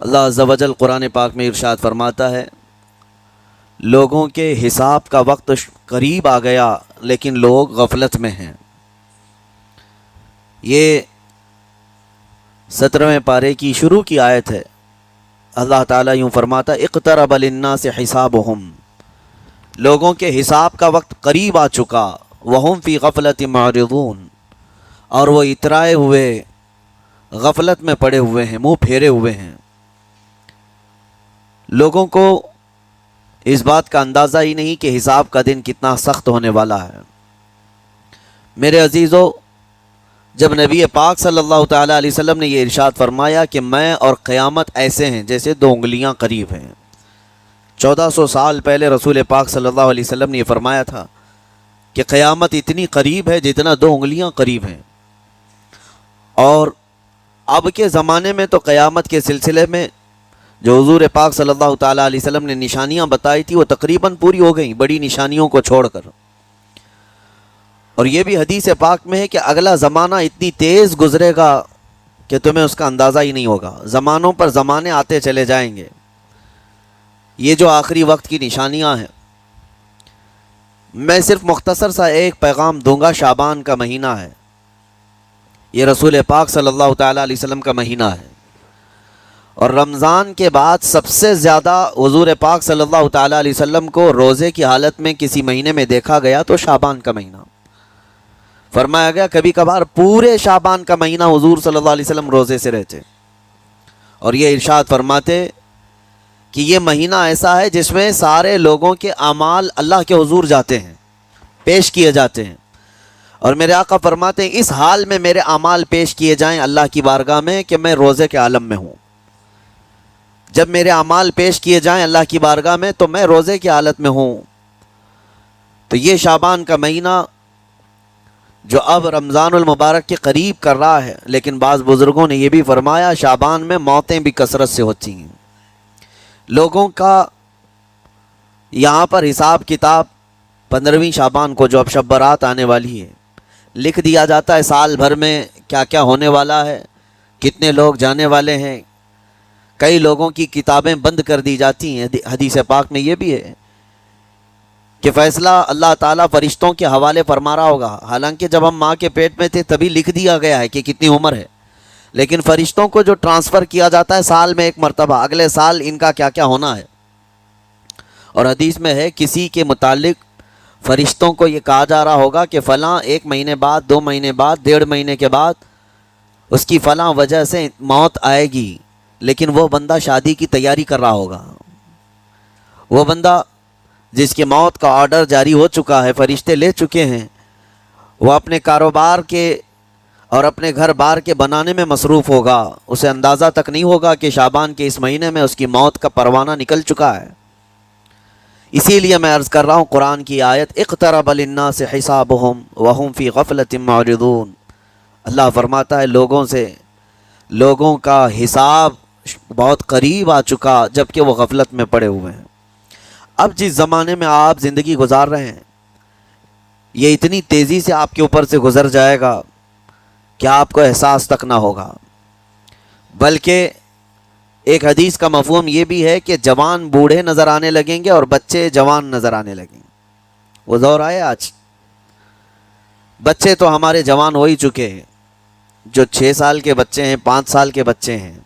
اللہ عز و جل قرآن پاک میں ارشاد فرماتا ہے، لوگوں کے حساب کا وقت قریب آ گیا لیکن لوگ غفلت میں ہیں۔ یہ 17ویں پارے کی شروع کی آیت ہے۔ اللہ تعالیٰ یوں فرماتا ہے، اقترب للناس حسابہم، لوگوں کے حساب کا وقت قریب آ چکا، وہم فی غفلت معرضون، اور وہ اترائے ہوئے غفلت میں پڑے ہوئے ہیں، منہ پھیرے ہوئے ہیں۔ لوگوں کو اس بات کا اندازہ ہی نہیں کہ حساب کا دن کتنا سخت ہونے والا ہے۔ میرے عزیزو، جب نبی پاک صلی اللہ تعالیٰ علیہ وسلم نے یہ ارشاد فرمایا کہ میں اور قیامت ایسے ہیں جیسے 2 انگلیاں قریب ہیں، 1400 سال پہلے رسول پاک صلی اللہ علیہ وسلم نے یہ فرمایا تھا کہ قیامت اتنی قریب ہے جتنا 2 انگلیاں قریب ہیں۔ اور اب کے زمانے میں تو قیامت کے سلسلے میں جو حضور پاک صلی اللہ تعالیٰ علیہ وسلم نے نشانیاں بتائی تھی وہ تقریباً پوری ہو گئیں، بڑی نشانیوں کو چھوڑ کر۔ اور یہ بھی حدیث پاک میں ہے کہ اگلا زمانہ اتنی تیز گزرے گا کہ تمہیں اس کا اندازہ ہی نہیں ہوگا، زمانوں پر زمانے آتے چلے جائیں گے۔ یہ جو آخری وقت کی نشانیاں ہیں، میں صرف مختصر سا ایک پیغام دوں گا۔ شعبان کا مہینہ ہے، یہ رسول پاک صلی اللہ تعالیٰ علیہ وسلم کا مہینہ ہے، اور رمضان کے بعد سب سے زیادہ حضور پاک صلی اللہ تعالیٰ علیہ وسلم کو روزے کی حالت میں کسی مہینے میں دیکھا گیا تو شعبان کا مہینہ۔ فرمایا گیا کبھی کبھار پورے شعبان کا مہینہ حضور صلی اللہ علیہ وسلم روزے سے رہتے، اور یہ ارشاد فرماتے کہ یہ مہینہ ایسا ہے جس میں سارے لوگوں کے اعمال اللہ کے حضور جاتے ہیں، پیش کیے جاتے ہیں، اور میرے آقا فرماتے ہیں اس حال میں میرے اعمال پیش کیے جائیں اللہ کی بارگاہ میں کہ میں روزے کے عالم میں ہوں۔ جب میرے اعمال پیش کیے جائیں اللہ کی بارگاہ میں تو میں روزے کی حالت میں ہوں۔ تو یہ شعبان کا مہینہ جو اب رمضان المبارک کے قریب کر رہا ہے، لیکن بعض بزرگوں نے یہ بھی فرمایا شعبان میں موتیں بھی کثرت سے ہوتی ہیں۔ لوگوں کا یہاں پر حساب کتاب 15ویں شعبان کو جو اب شب برات آنے والی ہے لکھ دیا جاتا ہے، سال بھر میں کیا کیا ہونے والا ہے، کتنے لوگ جانے والے ہیں۔ کئی لوگوں کی کتابیں بند کر دی جاتی ہیں۔ حدیث پاک میں یہ بھی ہے کہ فیصلہ اللہ تعالیٰ فرشتوں کے حوالے فرما رہا ہوگا، حالانکہ جب ہم ماں کے پیٹ میں تھے تبھی لکھ دیا گیا ہے کہ کتنی عمر ہے، لیکن فرشتوں کو جو ٹرانسفر کیا جاتا ہے سال میں ایک مرتبہ، اگلے سال ان کا کیا کیا ہونا ہے۔ اور حدیث میں ہے کسی کے متعلق فرشتوں کو یہ کہا جا رہا ہوگا کہ فلاں 1 مہینے بعد، 2 مہینے بعد، 1.5 مہینے کے بعد اس کی فلاں وجہ سے موت آئے گی، لیکن وہ بندہ شادی کی تیاری کر رہا ہوگا، وہ بندہ جس کی موت کا آرڈر جاری ہو چکا ہے، فرشتے لے چکے ہیں، وہ اپنے کاروبار کے اور اپنے گھر بار کے بنانے میں مصروف ہوگا، اسے اندازہ تک نہیں ہوگا کہ شعبان کے اس مہینے میں اس کی موت کا پروانہ نکل چکا ہے۔ اسی لیے میں عرض کر رہا ہوں قرآن کی آیت اقترب للناس حسابہم وہم فی غفلت معرضون، اللہ فرماتا ہے لوگوں کا حساب بہت قریب آ چکا جبکہ وہ غفلت میں پڑے ہوئے ہیں۔ اب جس زمانے میں آپ زندگی گزار رہے ہیں یہ اتنی تیزی سے آپ کے اوپر سے گزر جائے گا کہ آپ کو احساس تک نہ ہوگا، بلکہ ایک حدیث کا مفہوم یہ بھی ہے کہ جوان بوڑھے نظر آنے لگیں گے اور بچے جوان نظر آنے لگیں گے۔ وہ دور آئے آج، بچے تو ہمارے جوان ہو ہی چکے ہیں، جو 6 سال کے بچے ہیں، 5 سال کے بچے ہیں،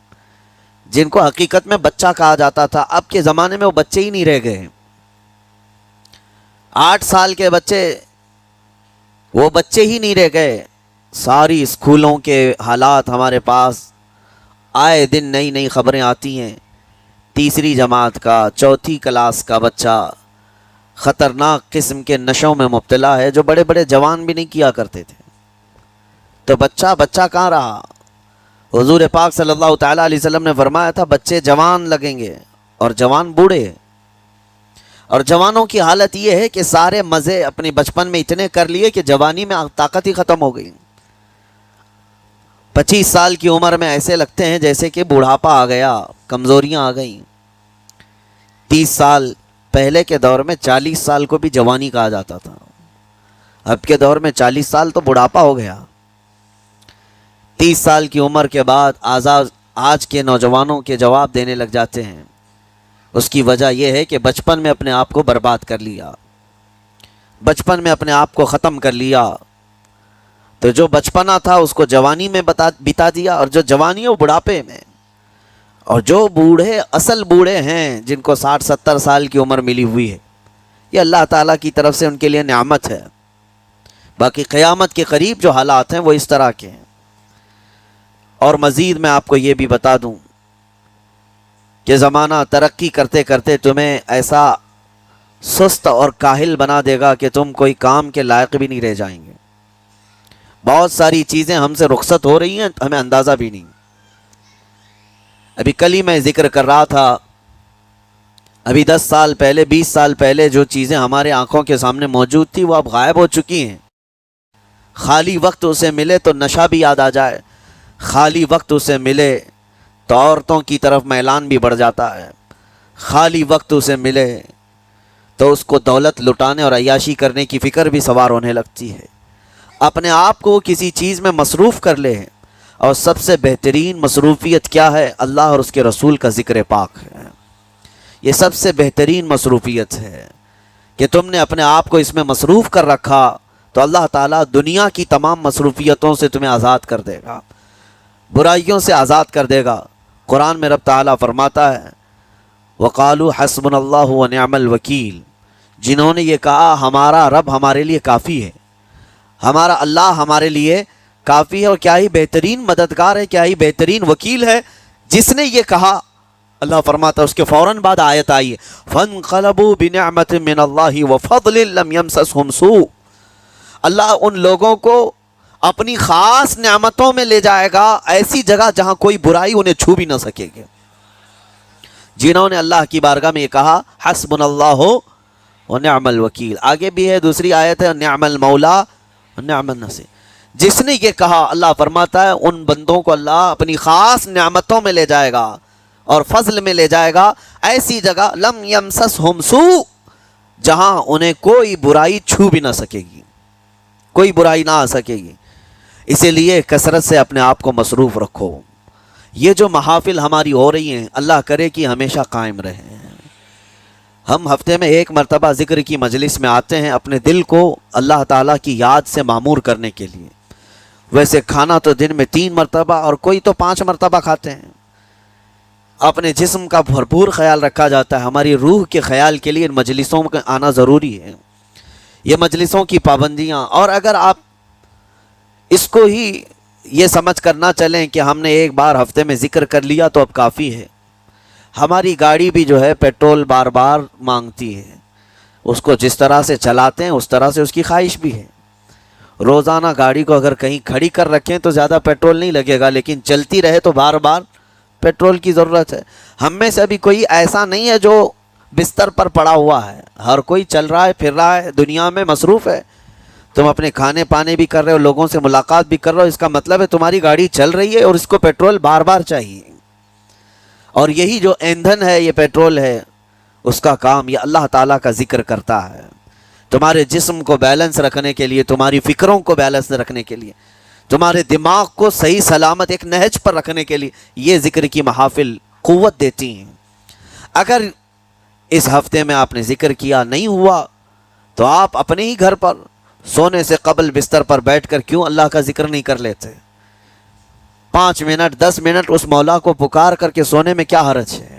جن کو حقیقت میں بچہ کہا جاتا تھا، اب کے زمانے میں وہ بچے ہی نہیں رہ گئے۔ 8 سال کے بچے وہ بچے ہی نہیں رہ گئے۔ ساری اسکولوں کے حالات ہمارے پاس آئے دن نئی نئی خبریں آتی ہیں، 3ری جماعت کا، 4تھی کلاس کا بچہ خطرناک قسم کے نشوں میں مبتلا ہے جو بڑے بڑے جوان بھی نہیں کیا کرتے تھے۔ تو بچہ کہاں رہا؟ حضور پاک صلی اللہ تعالیٰ علیہ وسلم نے فرمایا تھا بچے جوان لگیں گے اور جوان بوڑھے، اور جوانوں کی حالت یہ ہے کہ سارے مزے اپنے بچپن میں اتنے کر لیے کہ جوانی میں طاقت ہی ختم ہو گئی۔ 25 سال کی عمر میں ایسے لگتے ہیں جیسے کہ بوڑھاپا آ گیا، کمزوریاں آ گئیں۔ 30 سال پہلے کے دور میں 40 سال کو بھی جوانی کہا جاتا تھا، اب کے دور میں 40 سال تو بڑھاپا ہو گیا۔ 30 سال کی عمر کے بعد آج کے نوجوانوں کے جواب دینے لگ جاتے ہیں، اس کی وجہ یہ ہے کہ بچپن میں اپنے آپ کو برباد کر لیا، بچپن میں اپنے آپ کو ختم کر لیا۔ تو جو بچپنا تھا اس کو جوانی میں بتا دیا، اور جو جوانی ہے وہ بڑھاپے میں۔ اور جو بوڑھے اصل بوڑھے ہیں، جن کو 60-70 سال کی عمر ملی ہوئی ہے، یہ اللہ تعالیٰ کی طرف سے ان کے لیے نعمت ہے۔ باقی قیامت کے قریب جو حالات ہیں وہ اس طرح کے ہیں۔ اور مزید میں آپ کو یہ بھی بتا دوں کہ زمانہ ترقی کرتے کرتے تمہیں ایسا سست اور کاہل بنا دے گا کہ تم کوئی کام کے لائق بھی نہیں رہ جائیں گے۔ بہت ساری چیزیں ہم سے رخصت ہو رہی ہیں، ہمیں اندازہ بھی نہیں۔ ابھی کل ہی میں ذکر کر رہا تھا، ابھی 10 سال پہلے 20 سال پہلے جو چیزیں ہمارے آنکھوں کے سامنے موجود تھی وہ اب غائب ہو چکی ہیں۔ خالی وقت اسے ملے تو نشہ بھی یاد آ جائے، خالی وقت اسے ملے تو عورتوں کی طرف میلان بھی بڑھ جاتا ہے، خالی وقت اسے ملے تو اس کو دولت لٹانے اور عیاشی کرنے کی فکر بھی سوار ہونے لگتی ہے۔ اپنے آپ کو کسی چیز میں مصروف کر لے، اور سب سے بہترین مصروفیت کیا ہے؟ اللہ اور اس کے رسول کا ذکر پاک ہے۔ یہ سب سے بہترین مصروفیت ہے کہ تم نے اپنے آپ کو اس میں مصروف کر رکھا تو اللہ تعالیٰ دنیا کی تمام مصروفیتوں سے تمہیں آزاد کر دے گا، برائیوں سے آزاد کر دے گا۔ قرآن میں رب تعالیٰ فرماتا ہے وَقَالُوا حَسْبُنَا اللَّهُ وَنِعْمَ الْوَكِيلُ، جنہوں نے یہ کہا ہمارا رب ہمارے لیے کافی ہے، ہمارا اللہ ہمارے لیے کافی ہے، اور کیا ہی بہترین مددگار ہے، کیا ہی بہترین وکیل ہے جس نے یہ کہا۔ اللہ فرماتا ہے اس کے فوراً بعد آیت آئی ہے فَانْقَلَبُوا بِنِعْمَةٍ مِّنَ اللَّهِ وَفَضْلٍ لَمْ يَمْسَسْهُمْ سُوءٌ، اللہ ان لوگوں کو اپنی خاص نعمتوں میں لے جائے گا، ایسی جگہ جہاں کوئی برائی انہیں چھو بھی نہ سکے گی۔ جنہوں نے اللہ کی بارگاہ میں یہ کہا حسبنا اللہ ونعم الوکیل، آگے بھی ہے دوسری آیت ہے نعم المولا ونعم النصیر، جس نے یہ کہا اللہ فرماتا ہے ان بندوں کو اللہ اپنی خاص نعمتوں میں لے جائے گا اور فضل میں لے جائے گا، ایسی جگہ لم یمسسہم سوء، جہاں انہیں کوئی برائی چھو بھی نہ سکے گی، کوئی برائی نہ آ سکے گی۔ اسی لیے کثرت سے اپنے آپ کو مصروف رکھو۔ یہ جو محافل ہماری ہو رہی ہیں اللہ کرے کہ ہمیشہ قائم رہیں۔ ہم ہفتے میں ایک مرتبہ ذکر کی مجلس میں آتے ہیں اپنے دل کو اللہ تعالیٰ کی یاد سے معمور کرنے کے لیے۔ ویسے کھانا تو دن میں 3 مرتبہ اور کوئی تو 5 مرتبہ کھاتے ہیں۔ اپنے جسم کا بھرپور خیال رکھا جاتا ہے، ہماری روح کے خیال کے لیے ان مجلسوں میں آنا ضروری ہے۔ یہ مجلسوں کی پابندیاں، اور اگر آپ اس کو ہی یہ سمجھ کر نہ چلیں کہ ہم نے ایک بار ہفتے میں ذکر کر لیا تو اب کافی ہے۔ ہماری گاڑی بھی جو ہے پیٹرول بار بار مانگتی ہے، اس کو جس طرح سے چلاتے ہیں اس طرح سے اس کی خواہش بھی ہے۔ روزانہ گاڑی کو اگر کہیں کھڑی کر رکھیں تو زیادہ پیٹرول نہیں لگے گا، لیکن چلتی رہے تو بار بار پیٹرول کی ضرورت ہے۔ ہم میں سے ابھی کوئی ایسا نہیں ہے جو بستر پر پڑا ہوا ہے، ہر کوئی چل رہا ہے، پھر رہا ہے، دنیا میں مصروف ہے۔ تم اپنے کھانے پانے بھی کر رہے ہو، لوگوں سے ملاقات بھی کر رہے ہو، اس کا مطلب ہے تمہاری گاڑی چل رہی ہے اور اس کو پیٹرول بار بار چاہیے۔ اور یہی جو ایندھن ہے، یہ پیٹرول ہے، اس کا کام یہ اللہ تعالیٰ کا ذکر کرتا ہے۔ تمہارے جسم کو بیلنس رکھنے کے لیے، تمہاری فکروں کو بیلنس رکھنے کے لیے، تمہارے دماغ کو صحیح سلامت ایک نہج پر رکھنے کے لیے یہ ذکر کی محافل قوت دیتی ہیں۔ اگر اس ہفتے میں آپ نے ذکر کیا نہیں ہوا تو آپ اپنے ہی گھر پر سونے سے قبل بستر پر بیٹھ کر کیوں اللہ کا ذکر نہیں کر لیتے؟ 5 منٹ 10 منٹ اس مولا کو پکار کر کے سونے میں کیا حرج ہے؟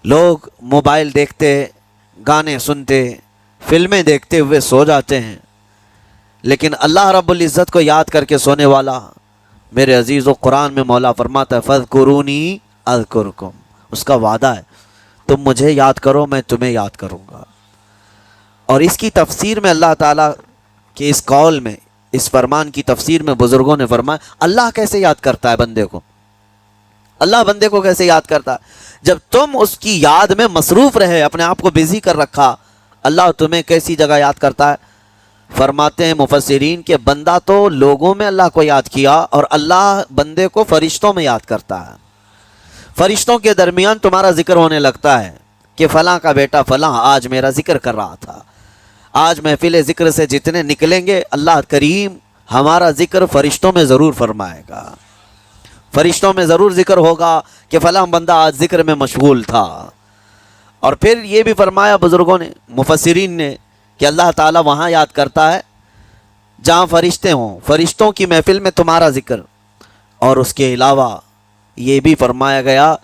لوگ موبائل دیکھتے، گانے سنتے، فلمیں دیکھتے ہوئے سو جاتے ہیں، لیکن اللہ رب العزت کو یاد کر کے سونے والا، میرے عزیز و قرآن میں مولا فرماتا ہے فَاذْكُرُونِي أَذْكُرْكُمْ، اس کا وعدہ ہے تم مجھے یاد کرو میں تمہیں یاد کروں گا۔ اور اس کی تفسیر میں اللہ تعالیٰ کے اس قول میں، اس فرمان کی تفسیر میں بزرگوں نے فرمایا اللہ کیسے یاد کرتا ہے بندے کو؟ اللہ بندے کو کیسے یاد کرتا ہے؟ جب تم اس کی یاد میں مصروف رہے، اپنے آپ کو بزی کر رکھا، اللہ تمہیں کیسی جگہ یاد کرتا ہے؟ فرماتے ہیں مفسرین کہ بندہ تو لوگوں میں اللہ کو یاد کیا، اور اللہ بندے کو فرشتوں میں یاد کرتا ہے۔ فرشتوں کے درمیان تمہارا ذکر ہونے لگتا ہے کہ فلاں کا بیٹا فلاں آج میرا ذکر کر رہا تھا۔ آج محفل ذکر سے جتنے نکلیں گے اللہ کریم ہمارا ذکر فرشتوں میں ضرور فرمائے گا۔ فرشتوں میں ضرور ذکر ہوگا کہ فلاں بندہ آج ذکر میں مشغول تھا۔ اور پھر یہ بھی فرمایا بزرگوں نے، مفسرین نے، کہ اللہ تعالیٰ وہاں یاد کرتا ہے جہاں فرشتے ہوں، فرشتوں کی محفل میں تمہارا ذکر۔ اور اس کے علاوہ یہ بھی فرمایا گیا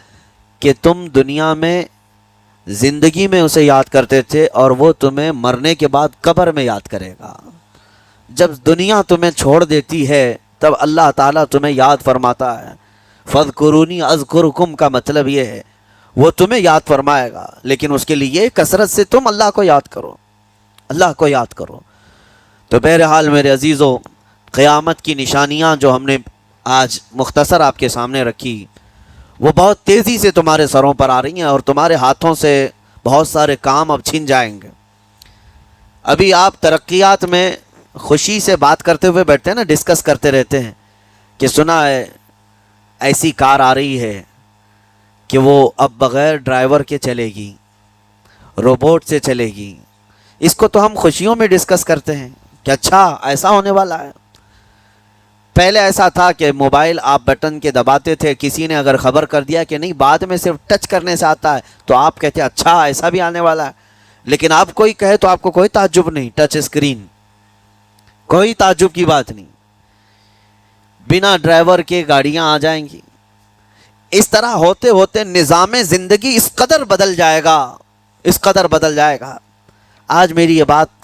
کہ تم دنیا میں زندگی میں اسے یاد کرتے تھے اور وہ تمہیں مرنے کے بعد قبر میں یاد کرے گا۔ جب دنیا تمہیں چھوڑ دیتی ہے تب اللہ تعالیٰ تمہیں یاد فرماتا ہے۔ فَاذْكُرُونِي أَذْكُرْكُمْ کا مطلب یہ ہے وہ تمہیں یاد فرمائے گا، لیکن اس کے لیے کثرت سے تم اللہ کو یاد کرو، اللہ کو یاد کرو۔ تو بہرحال میرے عزیزو، قیامت کی نشانیاں جو ہم نے آج مختصر آپ کے سامنے رکھی وہ بہت تیزی سے تمہارے سروں پر آ رہی ہیں اور تمہارے ہاتھوں سے بہت سارے کام اب چھن جائیں گے۔ ابھی آپ ترقیات میں خوشی سے بات کرتے ہوئے بیٹھتے ہیں نا، ڈسکس کرتے رہتے ہیں کہ سنا ہے ایسی کار آ رہی ہے کہ وہ اب بغیر ڈرائیور کے چلے گی، روبوٹ سے چلے گی۔ اس کو تو ہم خوشیوں میں ڈسکس کرتے ہیں کہ اچھا ایسا ہونے والا ہے۔ پہلے ایسا تھا کہ موبائل آپ بٹن کے دباتے تھے، کسی نے اگر خبر کر دیا کہ نہیں بعد میں صرف ٹچ کرنے سے آتا ہے تو آپ کہتے ہیں اچھا ایسا بھی آنے والا ہے۔ لیکن آپ کوئی کہے تو آپ کو کوئی تعجب نہیں، ٹچ اسکرین، کوئی تعجب کی بات نہیں، بنا ڈرائیور کے گاڑیاں آ جائیں گی۔ اس طرح ہوتے ہوتے نظام زندگی اس قدر بدل جائے گا، اس قدر بدل جائے گا۔ آج میری یہ بات